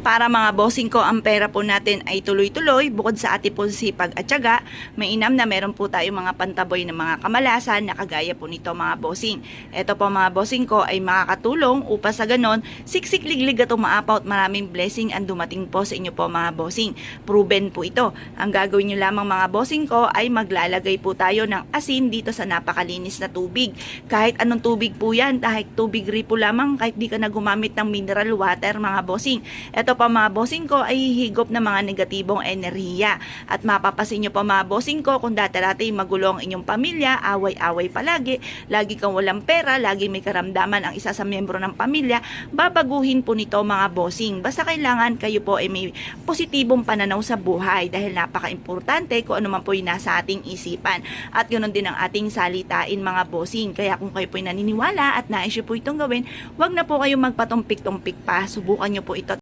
Para mga bossing ko, ang pera po natin ay tuloy-tuloy, bukod sa ating po sipag at tiyaga, mainam na meron po tayo mga pantaboy ng mga kamalasan na kagaya po nito mga bossing. Ito po mga bossing ko ay makakatulong upang sa ganon, siksik liglig at umaapaw at maraming blessing ang dumating po sa inyo po mga bossing. Proven po ito. Ang gagawin nyo lamang mga bossing ko ay maglalagay po tayo ng asin dito sa napakalinis na tubig. Kahit anong tubig po yan, kahit tubig ripo lamang, kahit di ka na gumamit ng mineral water mga bossing. Ito pa mga bossing ko ay hihigop ng mga negatibong enerhiya. At mapapasin nyo pa mga bossing ko kung dati-dati magulo ang inyong pamilya, away-away palagi, lagi kang walang pera, lagi may karamdaman ang isa sa miyembro ng pamilya, babaguhin po nito mga bossing. Basta kailangan kayo po ay may positibong pananaw sa buhay dahil napaka-importante kung ano man po yung nasa ating isipan. At ganoon din ang ating salitain mga bossing. Kaya kung kayo po ay naniniwala at nais nyo po itong gawin, wag na po kayong magpatumpik-tumpik pa. Subukan nyo po ito.